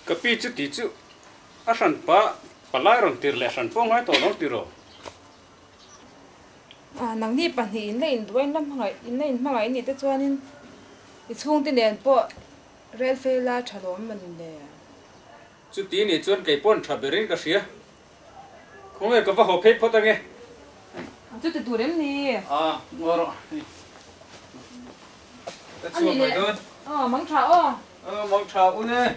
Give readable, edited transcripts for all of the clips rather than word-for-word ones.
cái pi chút tí chút à sản pa lại rồi tiền lẻ sản phong hay tổ nó tiền rồi à nang ni pan hi in lein duain lam hangai in lein hangai ni te chuanin I chung tin len po rel fe la thalom man le chút tí này chuan cái pon thà berin cái xía không nghe cái vợ họ phết phốt nghe chu te turem ni à ngồi rồi cái chuột mày đơn mang thao mong chào u nè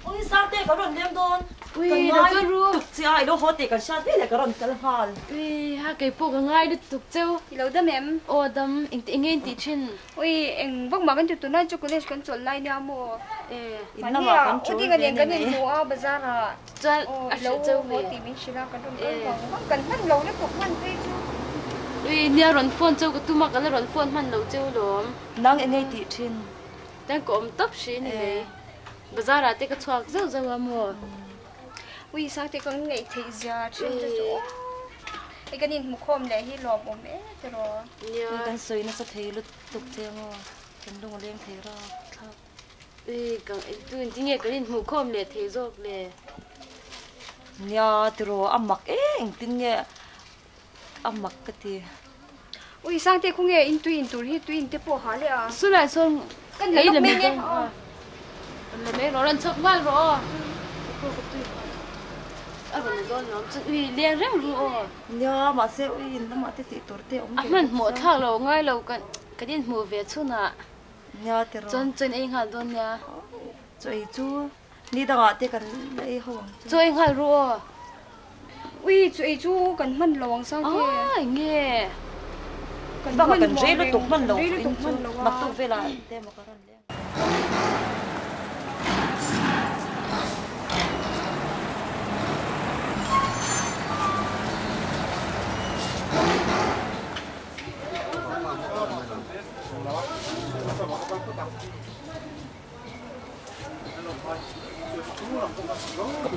ôi sao thế có rộn đêm thôi ui đâu có ru tục chị ai đâu hot thì cả sao thế là có rộn cả hal ui ha cái bộ cái ngay được tục châu thì lâu đâm em ô đâm anh nghe tí trên ui em vóc mà cái tụi nó chocolate con chuột lai nha mua in năm mà con chú cái điện cái điện mua ở bazaar à cho lâu châu hot thì mình chỉ là cái đồ không cần mất lâu nó cũng ăn thế chứ ui nia run phone châu cái tu mặc cái run phone man lâu châu lắm nang anh nghe tí trên đang có tóc xí này bây giờ là cái chuột rất rất mua ui sao thì con ngày thấy giờ trên cái chỗ cái điện một hôm này hi lọp một mẹ rồi ui đang soi nó sẽ thấy lúc tục theo mà cái đông lên thấy ra ui cái tôi chỉ nghe cái điện một hôm này thấy rồi này nhà từ rồi âm mặc anh tin nghe âm mặc cái gì ui sao thì không nghe in tuyên tiếp bộ hả à số này xong cái này là mình nghe là mấy nó lần chụp mal rồi à rồi nó ui liền rất rồi nhà mà sẽ ui nó mà thế tổ thế ông à mình một thằng lâu ngay lâu cái điện mua về chút nè nhà từ rồi chân anh hả đôn nha rồi chú đi đâu thế cần lấy không cho anh hả rồi ui chú cần mình lâu sao thế nghe vâng mà cần rễ nó tục mình lâu mặt tục về là thế mà cái này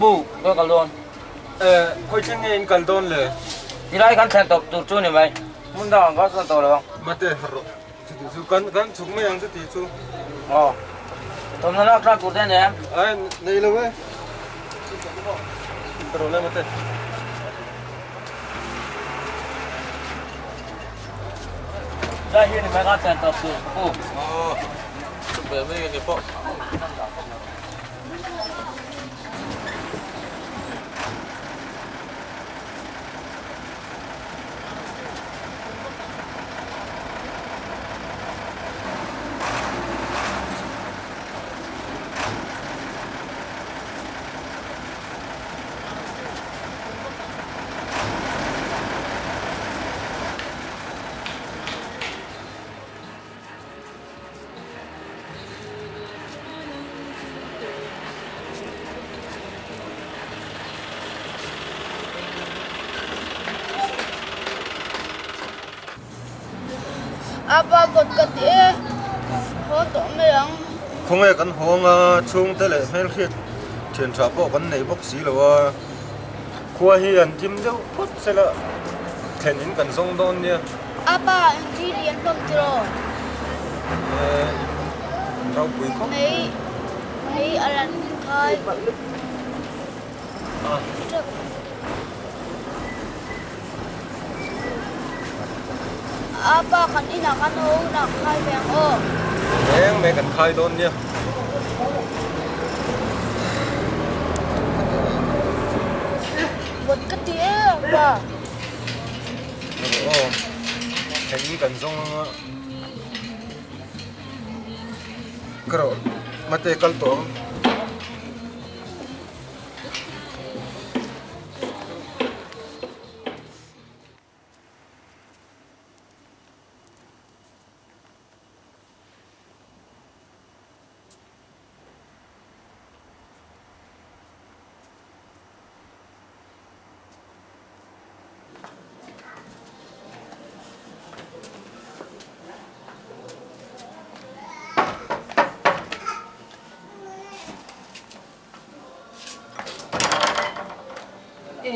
bu tôi cần luôn coi chân nghe in cần tôn lệ thì lại cần xem tập tụt chú này mày muốn đâu có sao tàu được không mà thế hả chú cần chúng mấy anh tí chú tôi nó ra tụt đây nè ai này đâu ấy rồi lên mà thế đây hiện mày có xem tập tụt bu chụp về mấy cái bộ apa got kat e ho to me ang không ai cần hong chung tới lại mấy khi chuyển trả bộ vấn này bốc xí là qua hiền chim dâu phút sẽ là thèn những cần sông đôn nha apa ingredient bang tiro rau quỳ không mấy alan khai apa kan ina kan ho na khai bang o mấy cần khai đôn nha bột cắt tía ba thèn những cần sông cái rồi mà thế cần tổ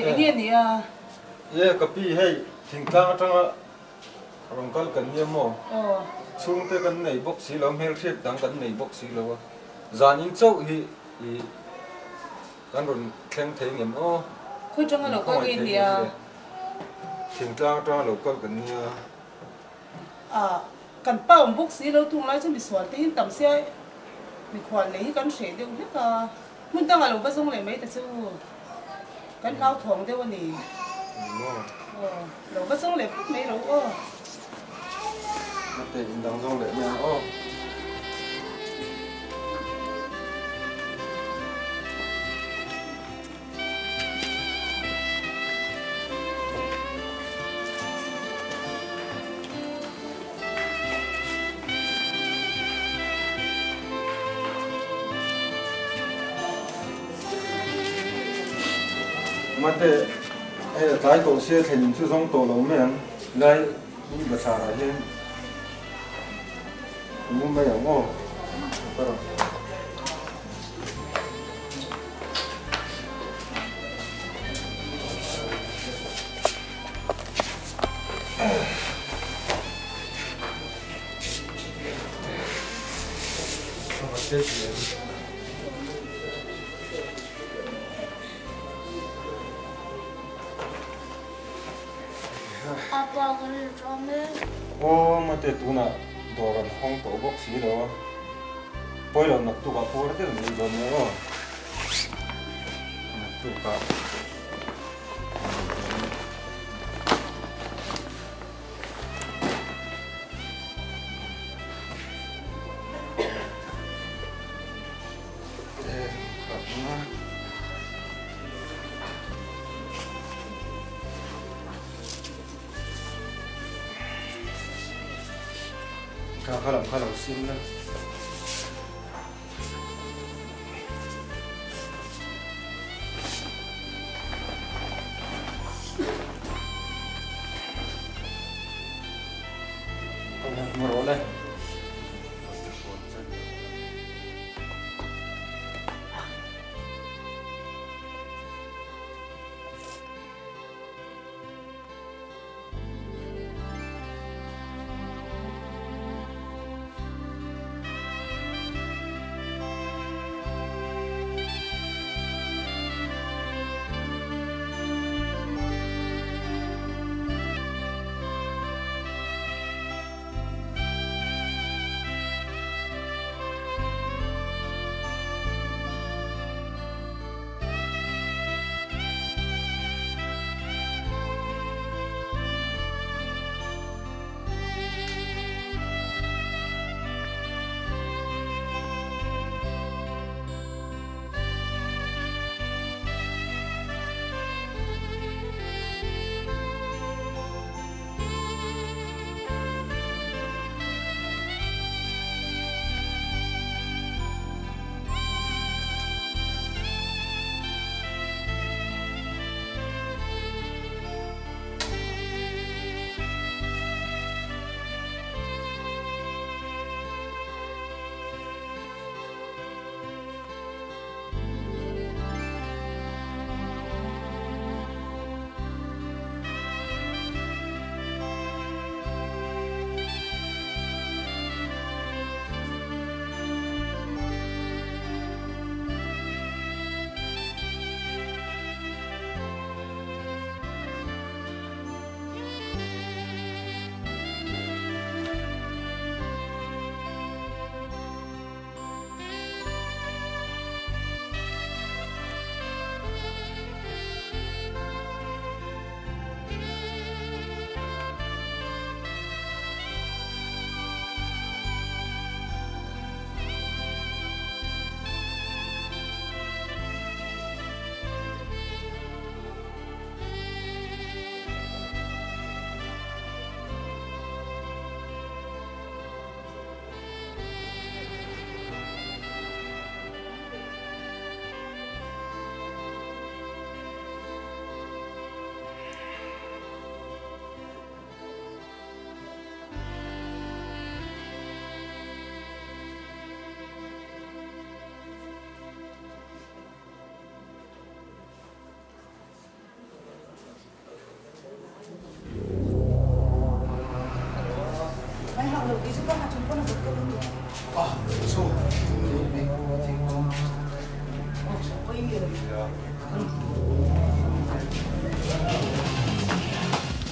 cái điện thì ye copy hay thỉnh thoảng trong rong kal kan ni mo ờ chung te kan nei bok si lo mel khep dang kan nei bok si lo zan in chau hi kan ron thleng thei ngem o khôi trong cái lỗ có gì thì thing tlang tlang lo kal kan ni kan pa om bốc xí lâu tung lại cho bị xoắn thì tầm xe bị khoan lấy kan sẻ đều hết cả muốn tăng là lúc bắt xong lại mấy ta chú kan lao thòng thếวันนี้ lúc bắt xong lại mấy lâu ma te in dang zong le me o mà thế hay là trái tổ xe thành chú sông tổ lâu men lại đi bờ xa ra hen muốn bây giờ ngô rồi Apa cái drama? ô mà thế tu na đồ gần không tổ bốc xí đâu bây giờ nạp tu cả phố đó thì mình rồi nữa nạp tu cả khá là xin đó một rổ đây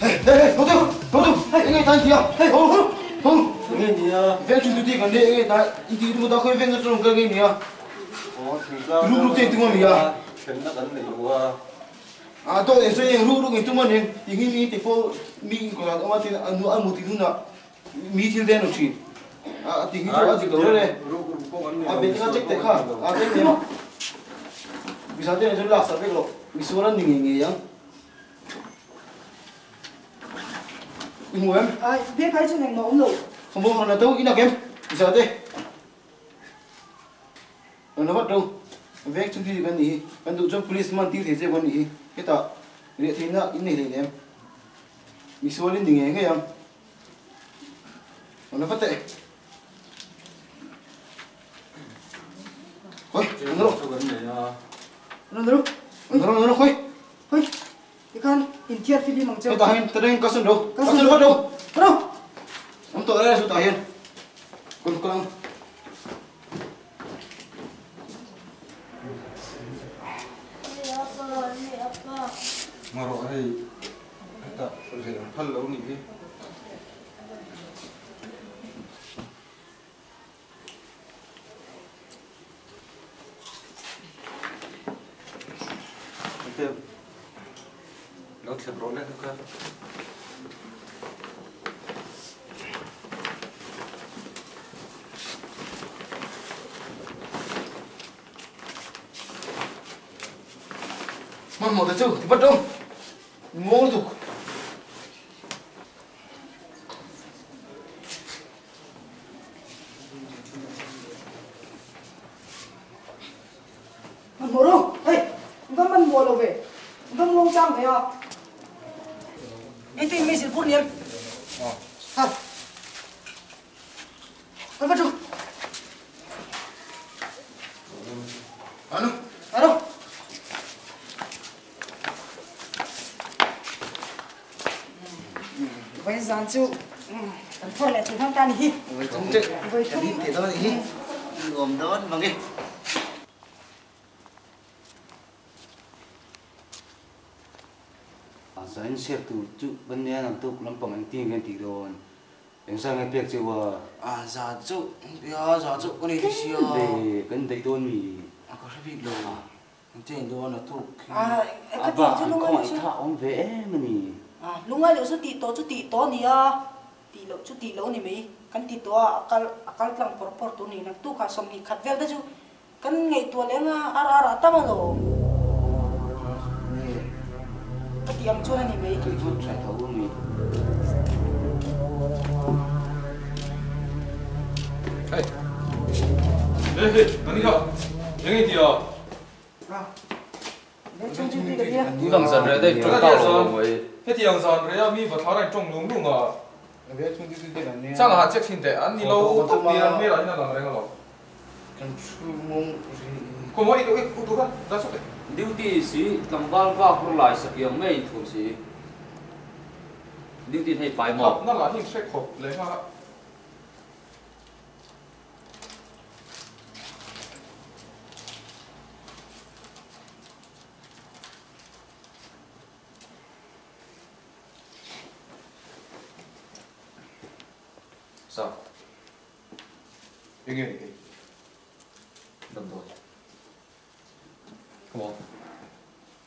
Hey, hold on. Hey, nghe tan kia. Hey, hold. Nghe gì à? Ven chúng tôi còn để tại đi chúng ta khơi ven cái trong cái gì nhỉ? Thì ra. Lúc tiền tung mình à? Chuyện nó gần này quá. À, tôi để xoay lúc cái tung mình thì nghĩ thì phố mi còn là ông thì anh một tí nữa mi thiếu đen rồi chị. À, thì nghĩ cho anh gì đó đây. À, bên cái check đấy khá. À, bên này. Vì sao thế này chúng lạc sao biết lộ? Vì số là nghề á. Ngủ em. À, biết cái chuyện này nó ổn rồi. Không vô là đâu, ít nào em. Vì sao thế? Nó bắt đầu. Vek chúng tôi gần đi. Gần tụ trong policeman tiêu thế sẽ gần đi. Cái ta. Để thế nào, ít này này em. Vì số lên đỉnh cái em. Nó phát tệ. Thôi, nó đâu? Nó khôi. Ôi, cái con in thiệt phim bằng châu. Cái ta hiền, ta đây có sân đâu? Có sân bắt đâu? Bắt đâu? Ông tội đây là số ta hiền. Con. Mà rồi thì ta sẽ phân lâu nhỉ? Nó sẽ rồi đấy các. Mà một cái chứ thì bắt đâu? Ngô dục. Mình mua đâu? Ê, con mình mua đâu về? Con mua trăm vậy à? Ê, tìm mình xin phút niệm. Hả? Con bắt đâu? Ở đâu? Vậy dàn chú. Anh phơi lại chúng ta tan đi. Với chúng chết. Với chúng đi thì thôi đi. Gồm đó bằng đi. Anh sẽ tu chú bên nhà làm tu làm bằng anh tiền cái tỷ rồi anh sang cái việc chưa À dạ chú con này thì xíu. để cái đấy tôi mì À có cái việc đâu à? Anh trên đó là tu. À, cái và tiền chứ lúc không ấy phải thạo ông vẽ mà nì à lúc ấy chú tỷ to nè à tỷ lỗ nè mấy kan tỷ to akal lang por tu nè tu ka som ni khat vel da chú kan ngày tua lên ara ta mà rồi cái tiệm chỗ này mấy cái chút phải thấu mì Ê, nó đi đâu? Những cái gì à? trong chương trình đấy Cú đồng dần rồi đây, chúng ta rồi. Thế thì ông giòn rồi mi vào tháo này trồng đúng đúng à? Với chúng tôi là nè. Sao là hạt chắc xin để ăn đi lâu tóc đi ăn mi là như nào làm đấy không? Kan su mong. Có mỗi cái phụ ra ra số đấy. Duty sĩ làm văn vào không lại sự kiện mấy thủ sĩ. Duty hay phải một. Nó là hình sách hộp lấy mà. Sao? Yên yên đi. Đâm thôi. Come on.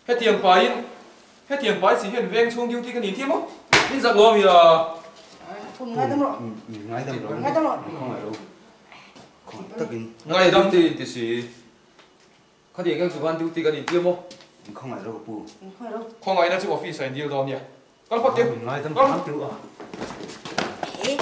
Hết tiền phải chỉ hiện ven xuống duty cái nhìn thêm không? Đi giật luôn thì không ngay tâm rồi ngay tầm rồi ngay tâm rồi không phải đâu còn tất nhiên ngay duty thì chỉ có thể cái chủ quan duty cái nhìn thêm không? không phải đâu bù không phải đâu Không ai nó chỉ office này nhiều đâu nhỉ? Con phát tiền. ngay tầm 8 triệu à Ê,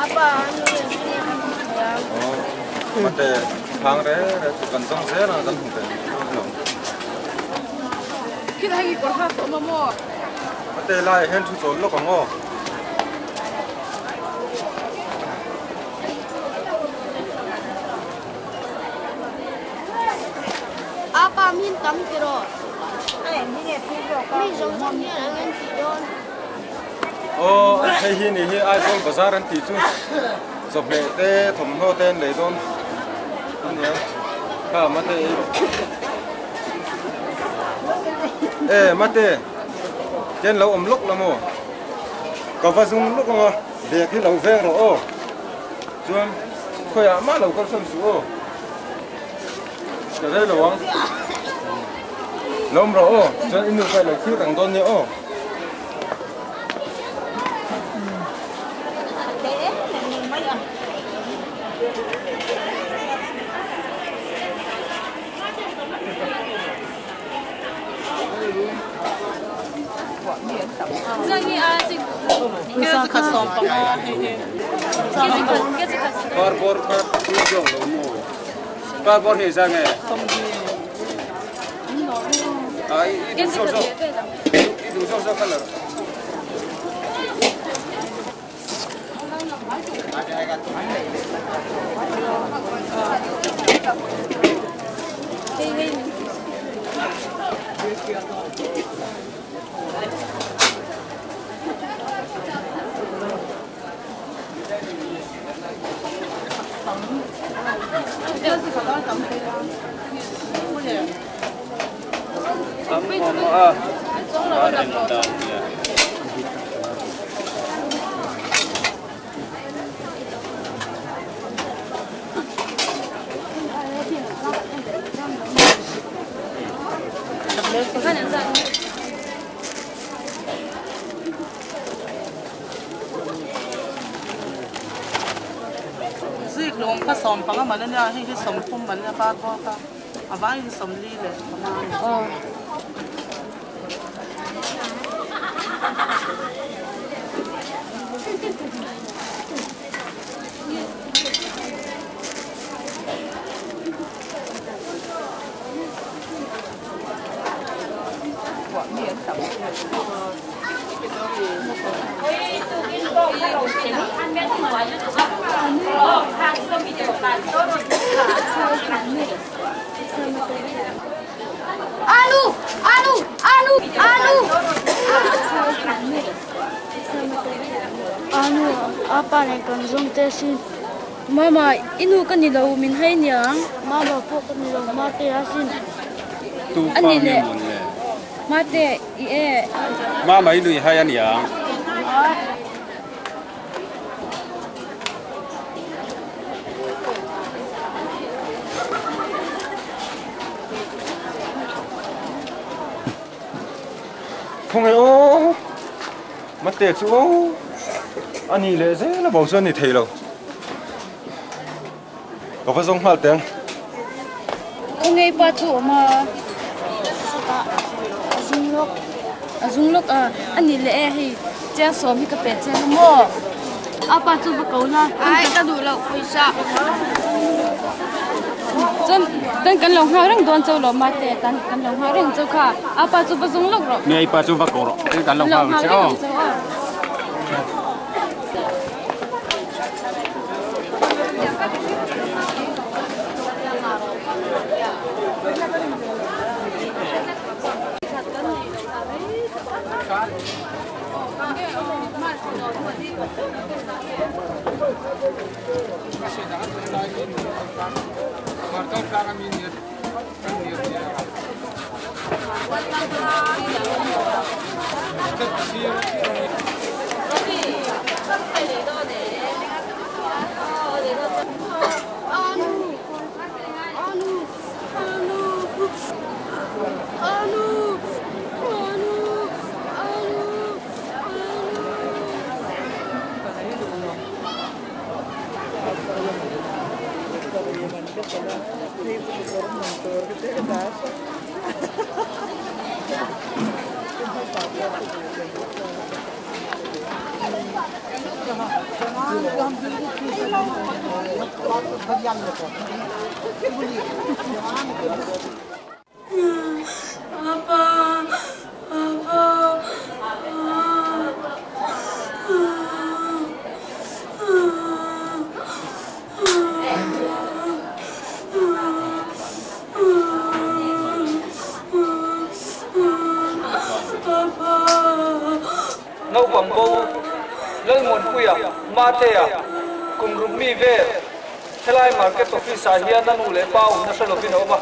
Apa? mà để hàng đấy cần trong xe là cần không thể khi hay còn hát tổ mà mua mà để lại hết chút rồi lúc còn ngô Apa min tam kiro? Mi giống trong nhà là ngân tỷ đôn. hay hi này hi ai xong bazar ăn tí chứ dọc lệ tê thủng hô tên lấy đôn anh nhớ cả mà tê mà tê trên lâu lúc là mồ có vài dung lúc mà để cái lâu về rồi ô chuan khơi má lâu con sâm sú cái đây là không lom rồi ô chuan in phải là khi thằng đôn nhớ ô cái gì xong bằng Bor phát cứ dùng nó mua bor hiện ra nghe ít sâu cái là dịch luôn cái sòng bằng mà nên là hay cái sòng phun mình là ba bao ta à ba cái sòng ly này Anu, apa nih kan zong tesin. Mama, inu kan ni lau min hai niang. Mama po kan ni lau mate asin. Ani le. Mate ie. Mama inu hai anh yang không hay ô mà tệ chú ô anh nhìn lẽ dễ là bảo xuân thì thấy đâu có phải giống hạt tiếng Không nghe ba chỗ mà. Azung lok ani le hi cha som hi ka pe cha mo. Apa chu ba ko na. Ai ta đủ lâu quay sa. Chân tan kan long ha rang don chau lo ma te tan kan long ha rang chau kha. Apa chu ba zung lok ro. nghe ba chú vác cổ cái đàn lòng Long phao ha chứ rang không chau a. nấu bầm bầu lấy nguồn quia mate cùng rumi về thế lại market office hiền anu le pau na salo pin over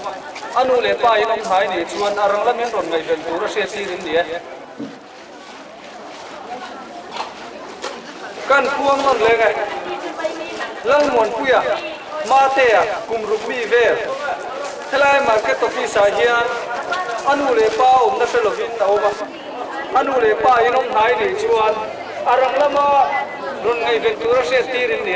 anu le pa in ông thái ni chuan arang la men ron ngai ven tu ra se ti rin ni kan puang non le ngai lấy nguồn quia mate cùng rumi về thế lại market office hiền anu le pau na salo pin over anu le pa in ông thái ni chuan arang lama ron ngai ven tu ra se ti rin ni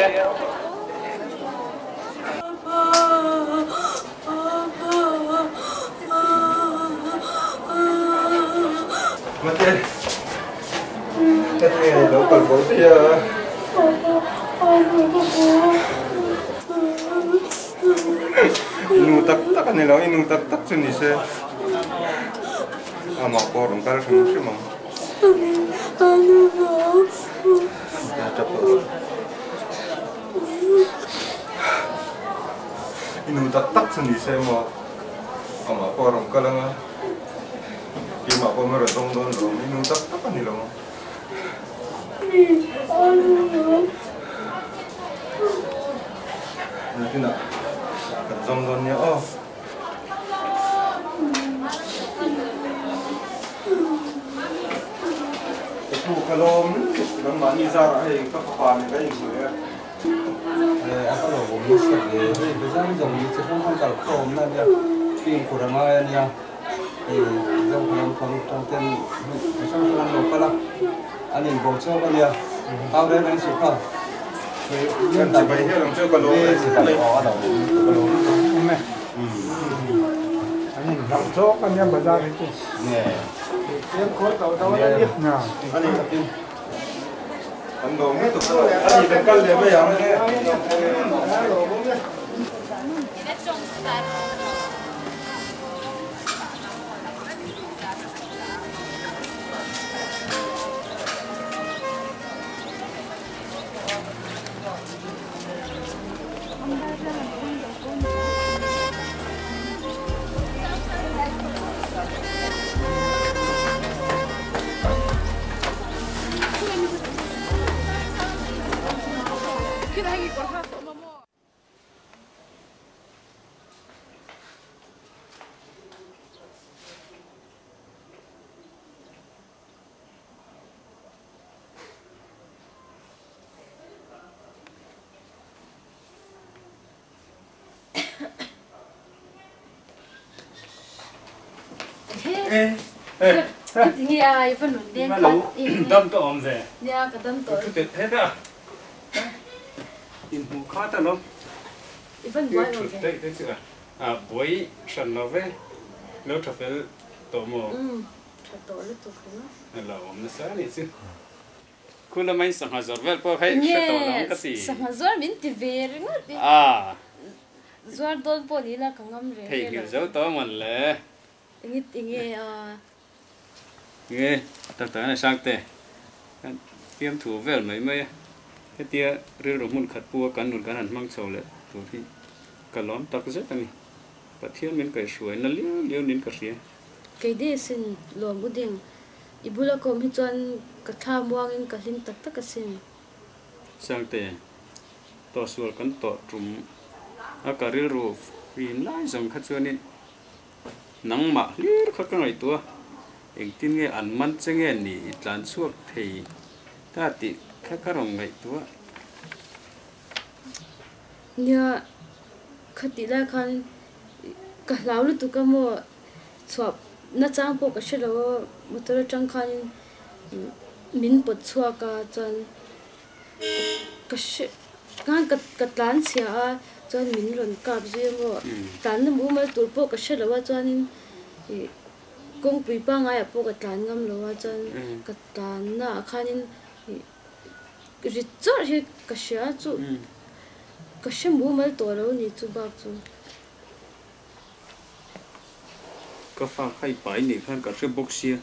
Mate, cái này đâu còn bố thì nu tak anh này nu tak chân đi xe, mà có đồng cả không chứ mà, nu tak chân đi xe mà có đồng cả là khi mà có mấy đồng rồi mình tắt anh đi luôn. Cái nào cần đồng rồi nhá. Cái thu cái lom nó mà đi ra hay các bạn cái gì vậy? Aku loh,ผมรู้สึกเลยไปสร้างตรงนี้จะต้องทำกับโคมนั่นเนี่ยที่โคราชเนี่ยdòng không tên trong phần lục là anh nhìn bộ châu bao nhiêu tao đây đang chụp không Cần chỉ phải hiểu làm chưa còn lỗ chỉ phải có đầu có lỗ không mẹ anh nhìn làm chỗ anh em bật ra đấy chứ nè em khối tàu đâu đã biết nào anh nhìn anh đồ mấy tục rồi anh nhìn cân để bây giờ Nghe ai phân luận đen đâm tổ ông gì nha cái đâm tổ tuyệt hết à in mù khó ta nó phân bói rồi đấy đấy chứ bói sần nó về nếu cho phải tổ mồ tổ lúc tổ không là ông nó sáng này chứ cô là mấy sang hazard vel po hay sẽ tổ nó cái gì sang hazard mình thì về rồi Zuar đôi bộ đi là càng ngâm rồi thì hiểu dấu tổ mình là nghe tập tới này sang tệ tiêm thủ về mấy mấy cái tia rêu đồng môn khát bùa cắn nụn cắn hẳn mang sầu lệ thủ thì cả lóm tắc rất là và thiên mình cái suối nó liêu đến cả xía cái đấy xin lòm bút đen ibula kom hít chọn cả tham buang in cả linh tắc tắc cái xin sang tệ tỏ suối cắn tỏ trùm cả rêu rô vì lại dòng khát suối nên nắng mạ liêu khát cái ngày tua anh tin nghe ăn mặn chứ nghe nỉ lan suốt thì ta tị khát cái rồng ngày tua nha khát tị lại khăn cả lão lúc tụi cái mua swap nó trang bộ cái chuyện đó một thứ trang khăn mình bớt swap cả chọn cái chuyện cái tán xia chọn mình luôn cặp gì mà tán nó mua mà tụi bộ cái chuyện đó chọn công bị ba ngày bộ cái tán ngâm rồi chọn cái tán na khăn ri chu ri ka sha chu ka sha mu mal to lo ni chu ba chu ka fa khai pai ni khan ka box sia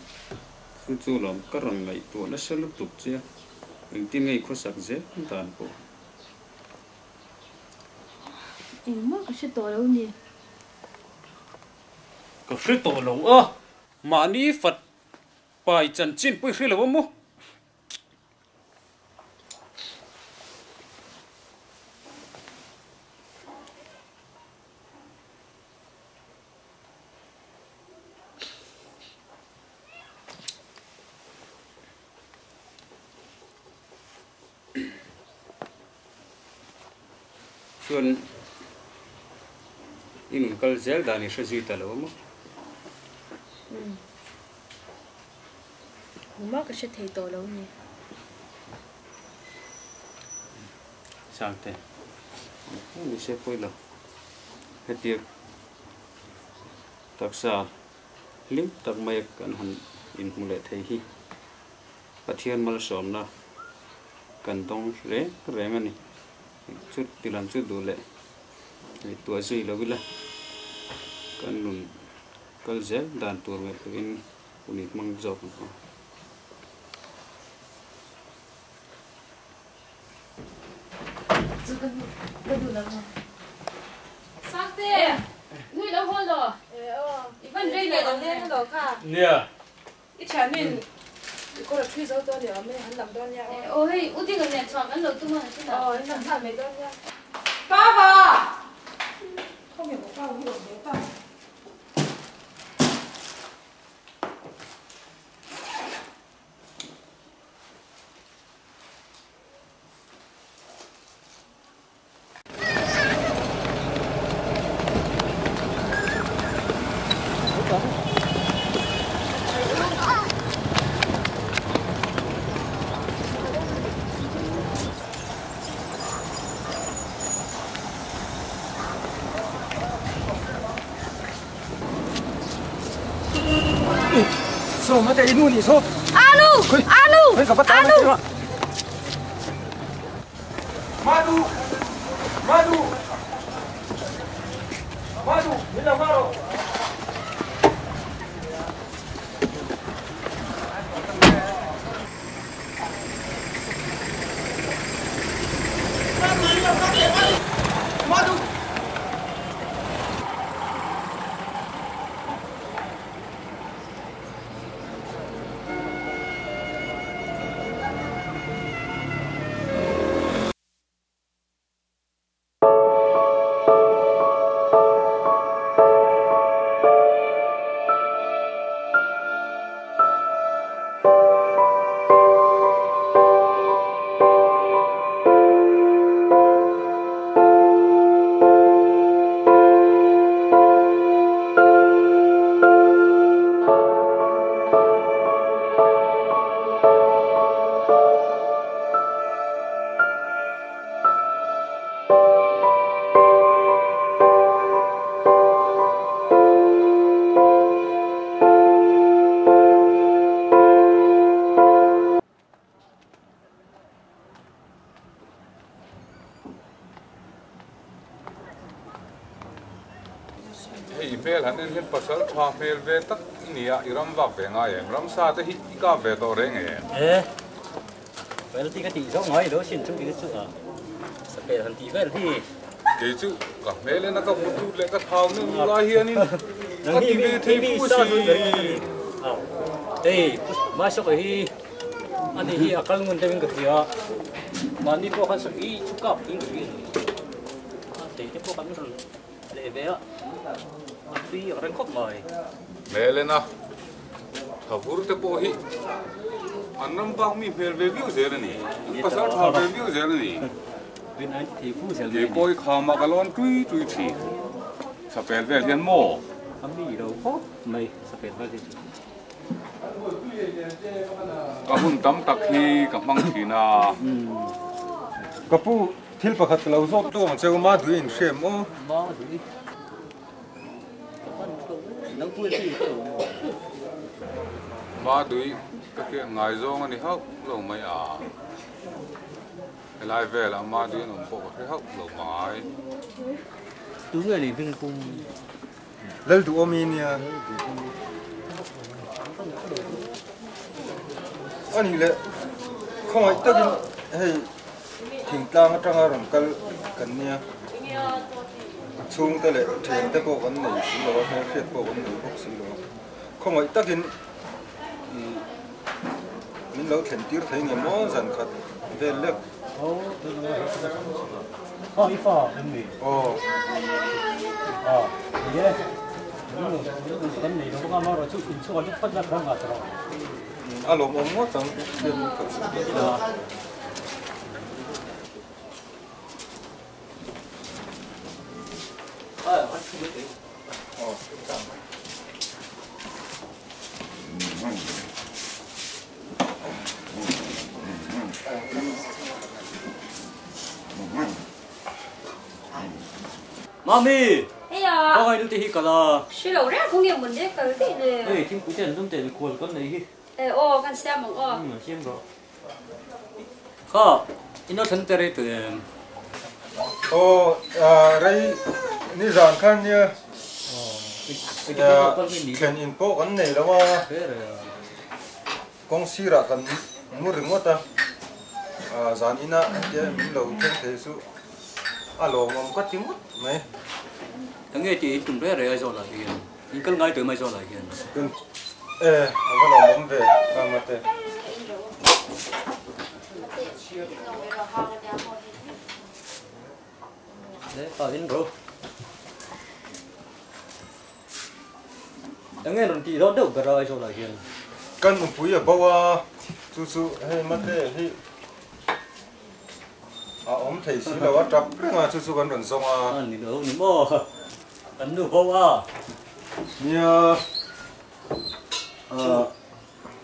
chu chu lom ka ran ngai to na sel tuk chia ing tin ngai kho sak je dan po ma ka sha to lo ni ka to lo a ma ni fat pai chan chin pui khri lo mo chuan in kal zel dani shji ta lo mo ma ka sha thei to lo ni sangte ni se poi lo hetia taksa lim tak mai kan han in hung le thei hi pathian mal som na kan tong le reng ani chút tilan chút đủ lệ tuổi suy là biết là cần luôn cần dễ đàn tuổi về cái unit mang dọc Sakte, ngươi đâu hôn rồi? Ivan đây này đồng nên rồi cả. Nè. Ít chả nên có là thuê giáo tôi để mình hắn làm đơn nha. Ôi, út đi gần nè chọn ăn đồ tung mà chứ nào. Hắn làm sao mấy đơn nha. Ba bà. Không hiểu một bao nhiêu mấy bao. So, mate inu ni so. Anu! Hei, kapat tahu ni cuma. Madu, madu, madu, bila maro. Madu. Email han en pasal tha mail ve tak nia iram wak ve nga em ram sa te hi ka ve to reng e vel ti ka ti zo ngai lo sin chu ki chu a sa pe han ti vel hi ke chu ka mail na ka mutu le ka thau ni la hi anin ka ti ve the pu si ei ma so hi ani hi akal ngun te min ka thia mani ko khan sa ki chu ka pin ki te te ko kan le ve a đi ở đây khóc mời mẹ lên nào thảo phú te po hi anh năm bang mi phèn về view thế này pasal thảo về view thế này bên anh thì phú sẽ cái bôi khao mà cái lon truy truy chỉ sắp về về thiên mồ anh đi đâu khóc mày sắp về về cái bún tắm tắc hi cái măng thì na cái pu thil pakhat lo zot tu ang cheu ma duin shem o ma dui nang tu ti ma đuôi cái kia ngài zong anh hóc lâu mấy à lại về là mà đi nó bộ cái hốc lẩu mái đúng người này vinh cùng lấy tụ ôm nha anh lệ không ai tất nhiên hay thỉnh tang trong hàng cần nha chung tới lệ thỉnh tới bộ vấn này xí lo hay phiệt bộ vấn này bốc xí lo không ai tất nhiên mình lâu thỉnh tiếc thấy người mó dần khát về lệ 이파 언니. 이게 이거 근데 이런 거 말로 좀 인초가 좀 퍼져 그런 거 같더라. alo mong mất rằng 마미. 해야. có ai đứng thì cả là. 싫어, 그래 공연 뭔데 그래. 에 지금 그때 좀 때문에 그걸 건네. kan xem một xem rồi. Kha, ino thân tệ từ. đây ni giàn khăn nha. Khen info cái này là mà. Công ty ra kan mua rừng ngót ta. Giàn ina cái mình lâu khen thế su. Alo ngom cắt tiếng mất mày. Thằng nghe chị cũng rất là rồi là hiền. Nhưng cái ngay từ mai rồi là hiền. Aku nak ngom về sama teh. Đấy, in rồi. Thằng nghe đồng chí đó đâu cả rồi là hiền. Kan một buổi bawa susu hay mate hay. Om thầy xí là bắt trap mà susu kan run song Ni đâu ni mo. Kan nu bawa. Nia.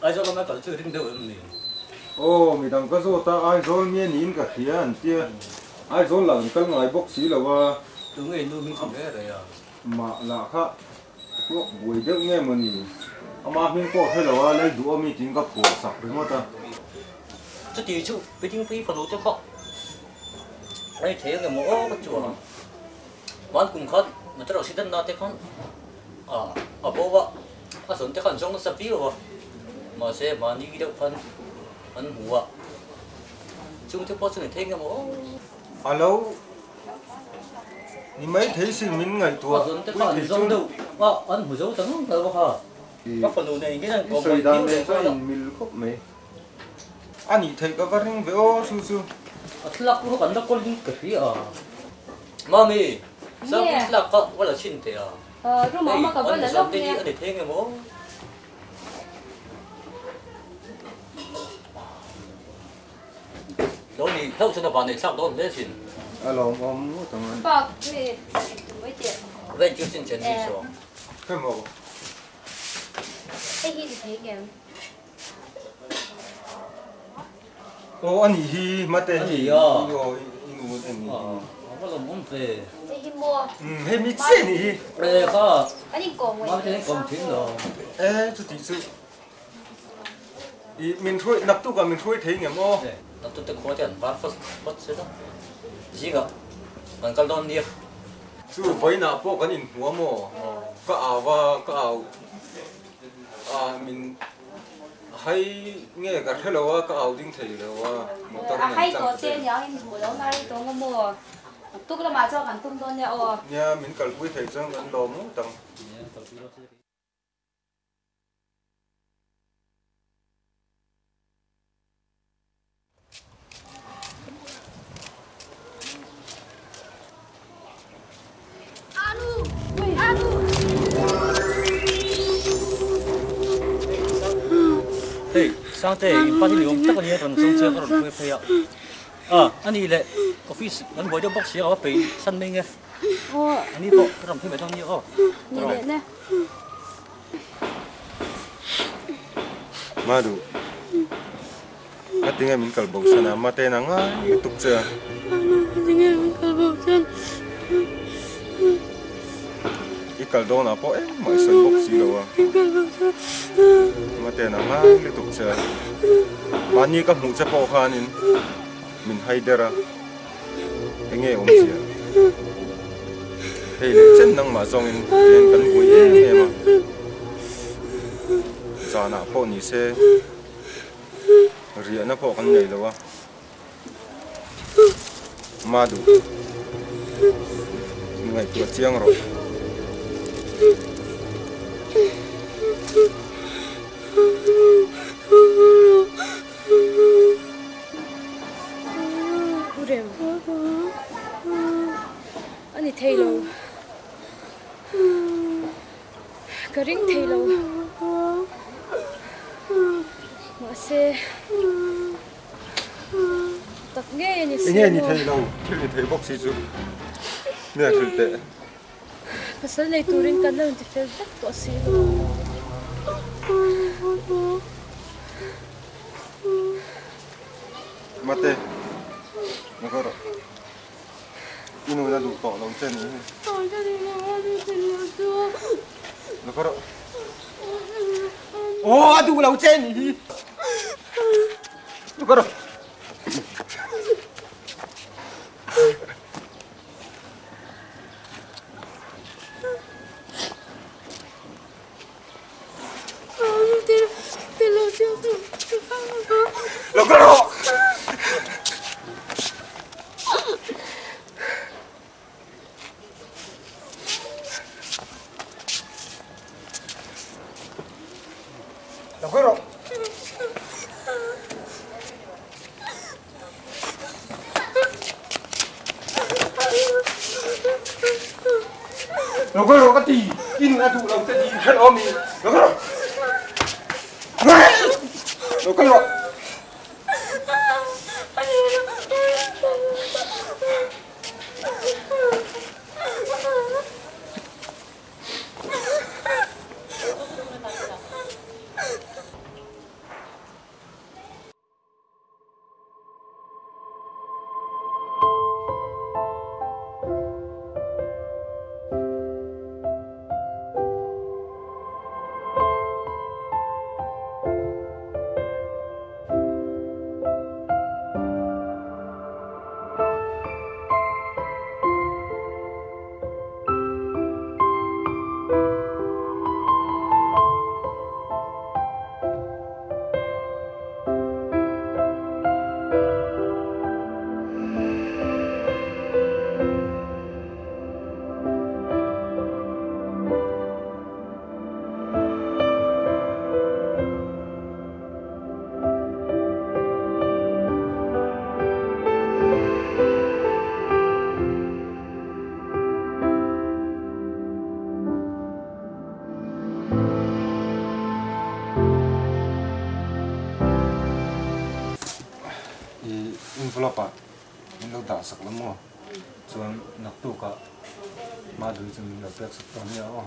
Ai cho nó mới có chưa đến đâu rồi. Mình đang có số ta ai rồi miên in cả kia anh tia. Ai rồi lần cái ngày bốc xí là wa. Đúng người nuôi mình không đấy rồi à. Mà là khác. Có buổi được nghe mà nhỉ. Mà mình có hay là wa lấy đủ mình chính gặp của sạc đúng không ta? Chứ thì chú, cái tiếng phi phần lúa cho họ. Đây thế người mỗ cái chùa. Quán cùng khất, mà cho đầu xin nó thế không. Ở bố vợ. Nó sống chắc hẳn trong nó sắp phí rồi. Mà xe mà đi đâu phân hủ ạ. Chúng tôi có sự thế nghe mỗ. Alo. Ni mấy thấy xin mình ngày tua. Chắc hẳn trong đâu. Ăn hủ dấu tấn đâu hả? Các phần đồ này cái này có một tiếng để cho mình khóc mày. Anh thấy cái vật hình với ô su su. Lắc nó còn nó có linh cái à. Mami, sao cái lắc có là chín thế à? Rồi mà có vấn đề lắm nha. Để thế nghe mỗ. Đó thì theo cho nó vào này sắp đó để xin. Alo, ông mua tầm anh. Bạc thì mấy tiền. Vậy chứ xin chân đi số. Cái màu. Cái gì thì thấy kìa. Anh hi mà tên. Anh hi à. Có là muốn về. Cái hi mua. Hay mi chết nhỉ? Đây có. Cái gì còn mà cái còn chín rồi. Chú tí sự. Mình thôi nạp tu cả mình thôi thấy nghe mò. Nạp tu tự khó tiền bán phát sẽ đó. Gì cả. Mình cần đón đi. Chú với nạp bộ cái nhìn hoa mò. Cái áo và cái áo. Mình hay nghe cái hello cái áo đinh thấy là hay có tiền nhá hình thủ đó này tôi ngon mua tôi cứ mà cho cả tung thôi nha nha mình cần quý thầy cho anh đồ muốn tầng Hey, sang thế, bắt đi luôn, chắc là nhiều tuần xong chưa có được phải ạ. Anh đi lệ, office, anh gọi cho bác sĩ ở bên sân bên nghe. Anh đi bộ, cái đồng thêm mấy trong nhiều không? Nè nè. Mà đủ. Tiếng mình cần bầu sana, mà tên nắng YouTube chưa? Tiếng mình cần bầu sana. Ikal do na po mai soy box silo mate na nga lituk sa mani ka mu sa po kanin mình hay đera nghe ông chị hay là chân năng mà trong tiền cần quỷ em mà giờ nào po ni se riêng nó po cái này đâu mà đủ ngày tuổi chiang rồi 그래요. 아니 테일러. 그링 테일러. 뭐세? 딱 nghe như nghe như thế đâu chứ như thế bốc xí chứ nè thực tế cái số này tôi đến cần lên thì phải rất có xí mate nó có rồi inu là đủ tỏ lòng chân này nó có rồi ô đủ lòng chân này nó có rồi lo creo. Lo creo. Lo creo cái gì? In là đủ lòng cái gì? Hết ôm đi. Lo creo. Lo creo. envelope mình đâu đã sạc lắm mà chuẩn nạp tụ cả mà đuổi chúng mình được sạc tầm nhau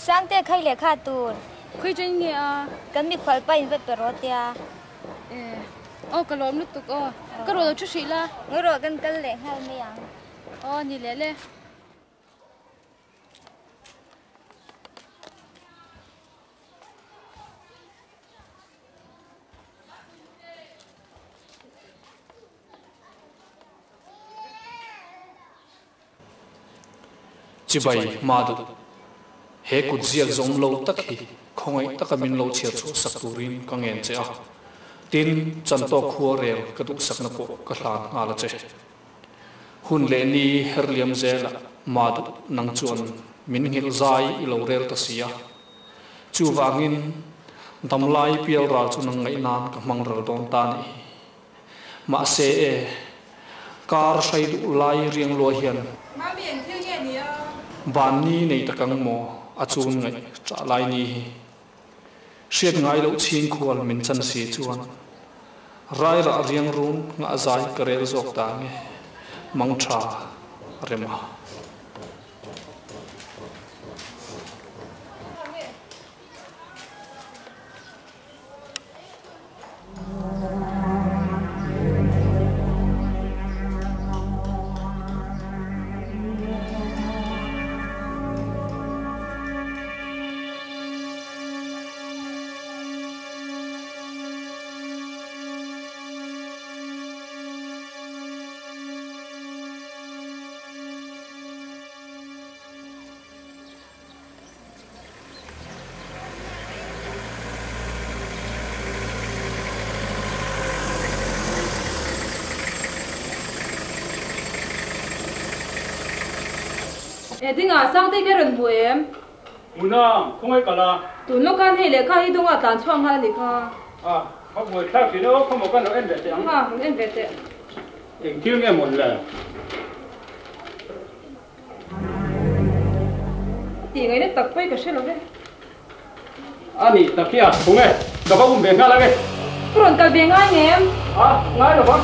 sáng te khai lệ khát tuôn khơi trên nghe cái mi khoai bay về bờ rót ya cái lốm nước tục cái rồi chút xí la ngồi rồi cái lệ hai mươi ăn như lệ lệ chỉ bay mà được he cút giặc giống lâu tất hi không ai tất cả mình lâu chia chỗ sắc turin càng nghe chơi tin chân to khua rèo cái tụ sắc nó bộ cái lan ngà là chơi hun lệ ni herliam zela mà được năng chuan mình hiểu dài lâu rèo ta xia chu vangin đam lai piao ra chu năng ngày nan cái mang rờ đòn ta ni mà sẽ car say đủ lai riêng lo hiền ban ni nei takang mo achun ngai cha lai ni siat ngai lo ching khwal min chan si chuan rai ra riang run nga zai karel zok ta nge mang tha rema Edi nga sang te keron bu em. Muna, không ai cả là. Tu no kan he le kha hi donga tan chuang ha ni kha. À, bác buổi thác thì nó không một con nào em về tiếng. Ha, em về te. Em kêu nghe một lần. Ti ngai ne tak pai ka shelo ve. Ani, tak kia, không nghe. Đâu có về ngay lại. Pron kal be ngai ngem. À, ngay rồi bác.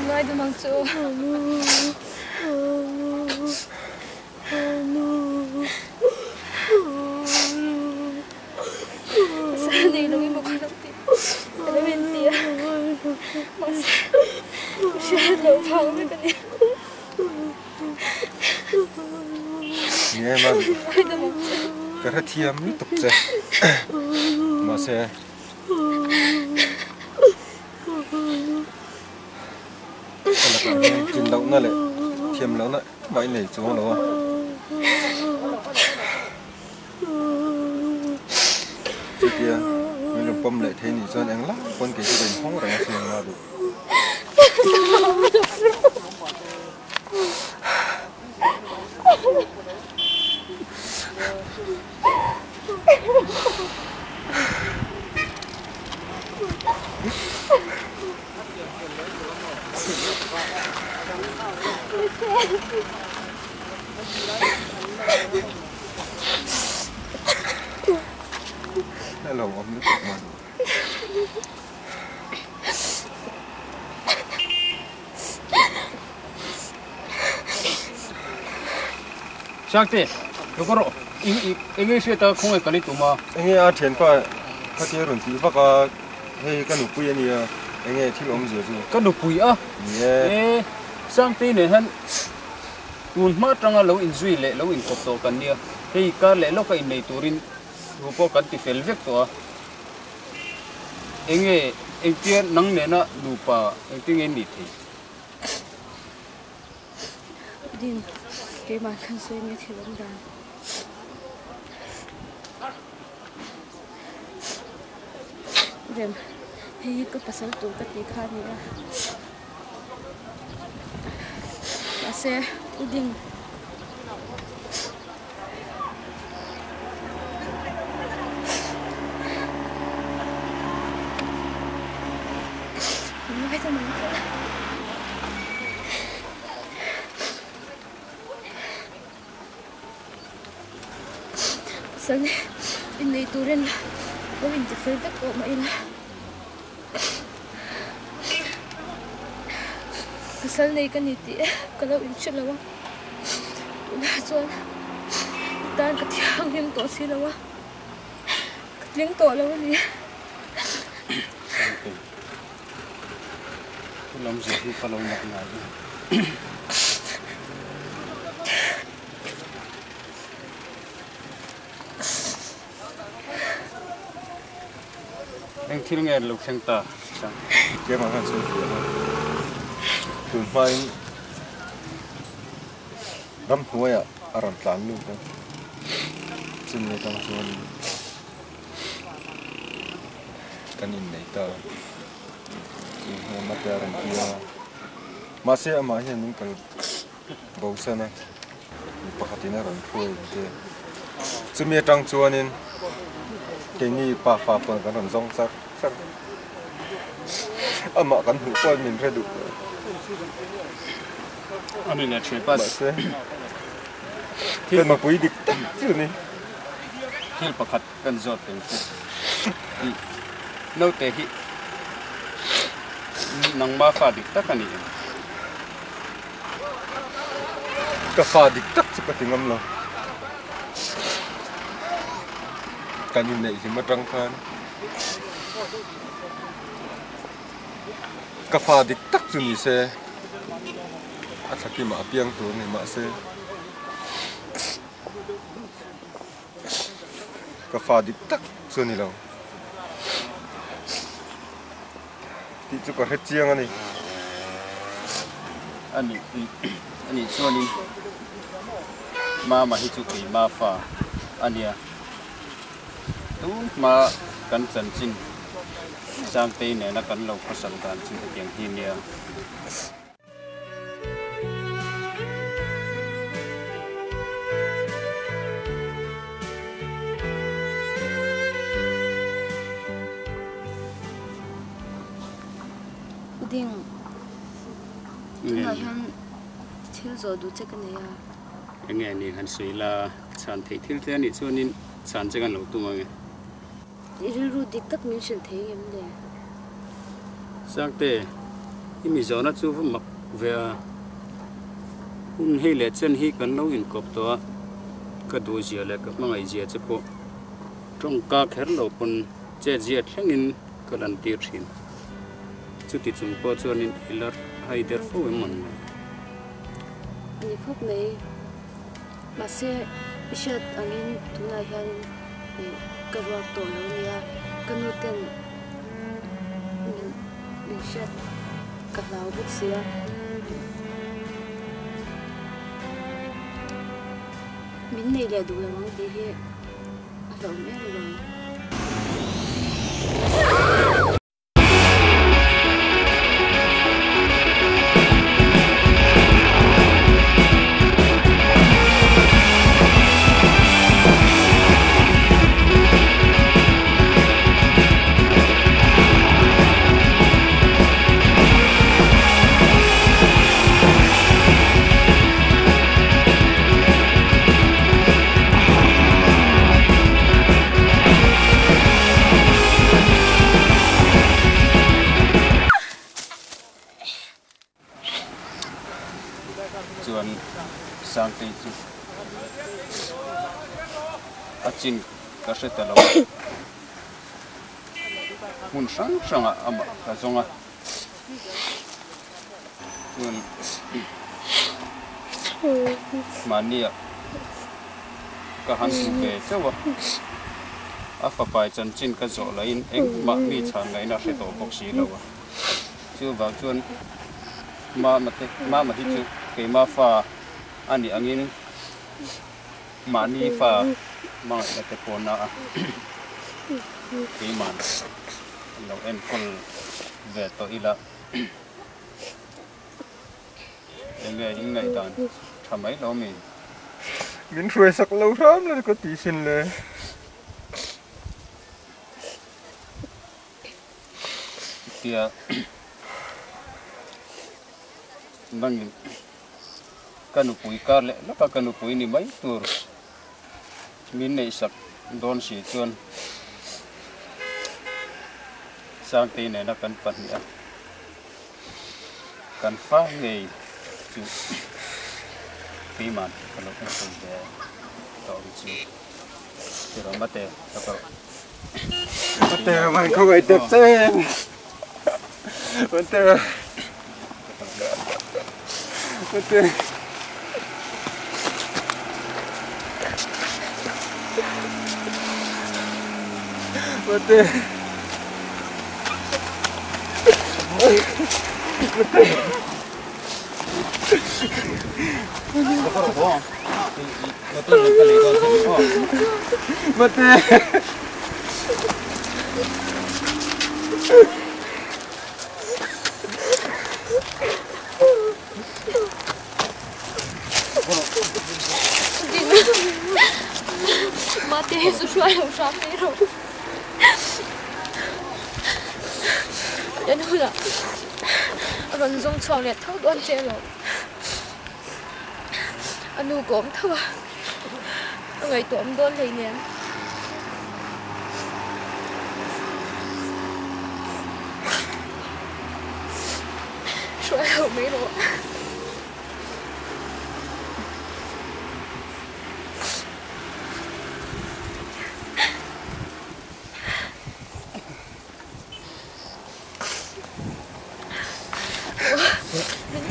Ngay từ mang chỗ sao đi đâu mà không tìm nó bên tia mà sao đâu phong với cái này nghe mà cái hết thiam tục sẽ mà sẽ chừng đâu nó lại thiam lâu nữa mấy này xuống đâu trước kia mình làm bom lại thế này cho anh lắm con cái cái bình không phải xem mà được hello ông nước mà Shakti, Rukoro, English ta không phải cái tụi mà. anh nghe thiền qua các cái rồi thì bác có hay cái nụ quỳ này anh nghe thì ông gì rồi cái nụ quỳ á? Ê, Shakti này hắn nguồn mát trong lâu in duy lệ lâu in cột tổ cần nia, hay cái lệ lúc cái này tụi rin rupo cần thì phải viết tổ. Anh nghe anh tiên nắng này nó đủ pa, anh tiên nghe nít thì. Din cái mà khăn xoay như thế lắm đàn Rem hay có pasal tu cái gì khác nữa Masih uding Nói cho mình Sân in này tu ren có in chỉ phơi tất cả mà in Sân này cái gì thì cái đâu in chút là quá đã cho tan cái thiang hiểm tổ xí là quá cái tiếng tổ là cái gì Làm gì thì phải làm mặt này. Anh thiếu nghe lục sang ta. cái mà hắn xem từ mai ram huay à aram tlan luôn đó xin người ta chuan cái nhìn này ta mà cái aram kia mà sẽ mà hiện những cái bầu sen này pakhatina ram huay thế chúng mình trang chuan nên cái gì pa pha phần cái ram zong sắc sắc mà kan hu poi min redu Ani na chepas cái mà quý dik tak chứ ni hil pakhat kan zot ten no te hi nang ma fa dik tak ani ka fa dik tak chu ka tingam lo kanin nei si matang khan ka fa dik tak chu ni se athaki ma piang tu ni ma se ka fa dik tak chu ni lo ti chu ka het chiang ani ani chuanin ma hi chu ki ma fa ania tu ma kan chan chin sang te ne na kan lo phasal dan chin tiang hi nia Uding Tuna hian thil zo du che ka nei a nghe ni han sui la chan thei thil te ani chuanin chan che kan lo tu ma nge ru dik tak min sel thei em le sang te imi zona chu mak ve hun hei le chen hi kan lo in kop to ka du zia le ka mangai zia che po trong ka kher lo pun che zia thlengin kalan tir thin chu ti chung po chuanin hilar hai der fo mon ni khop nei ma se ishat angin tuna hian ka ro to lo nia kanu ten min shat ka lau buk sia min nei le du la mang ti hi lo me lo chuan sang te chu achin ka se ta lo mun sang sanga ama ka zonga chuan mania ka han su pe chawa afa pai chan chin ka zo la in eng ma mi chan lai na se to bok si lo wa chu wa chuan ma hi chu ke ma fa ani angin mani fa ma la te pona ke man lo en kol ve to ila enga ingai dan thamai lo mi min ruai sak lo ram le ko ti sin le tia nangin kanu pui kar le la ka kanu pui ni mai tur min nei sak don si chuan sang te ne na kan pan ya kan fa ngei chu pi man kanu kan so de to chu pero mate man ko ai tep sen mate Mate Jesus suai lo sampai ro. Yan hula. Ron zong chong le thau don che lo. Anu gom thawa. Ngai tom don lei ne. Suai lo mai ro.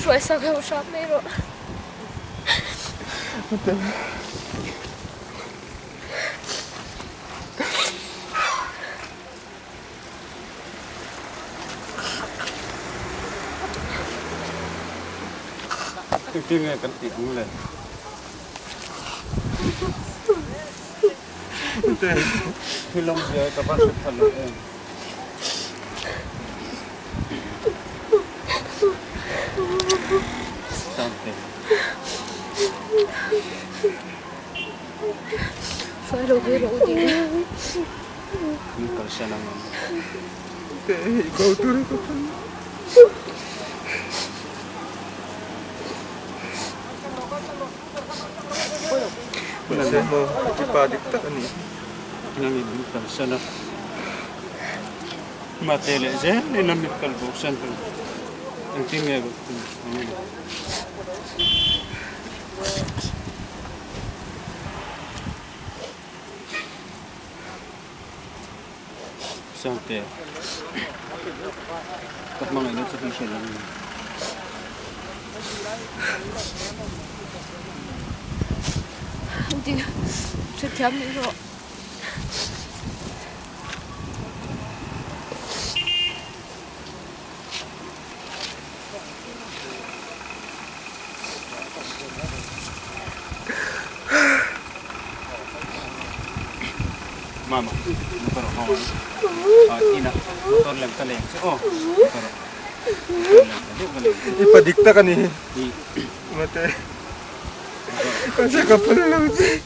Suai sao cái shop này rồi. Tiếng nghe cắn tiếng lên. Khi lông dưới các bạn sẽ thật lên. Phải rồi cái rượu gì? Ini kalau saya nama. Kau tu kau tu. Nasi mau dipadik tak ni. Nami bukan sana. Mati le je, ni nami kalau bukan tu. Intinya betul. Sampai. Kat mana ini seperti ni. Đi, chết chấm đi rồi. Mama, motor hawan. Ina, motor lem kaleng. Oh, motor. Ipadikta kan ni. Mate. Kasi kapal lang si.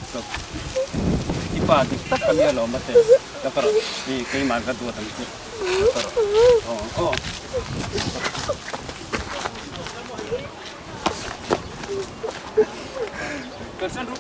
Ipadikta kan ya lo mate. Motor. Ni kay marka dua tangki. Motor. Oh. Kalsan ru.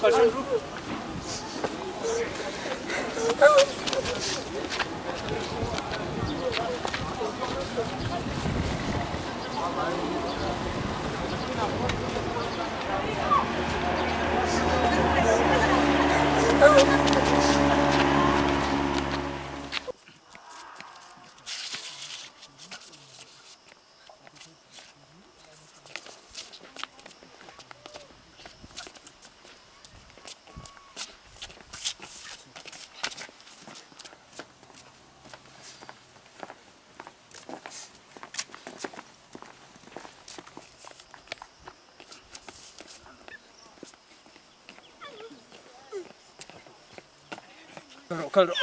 Kalau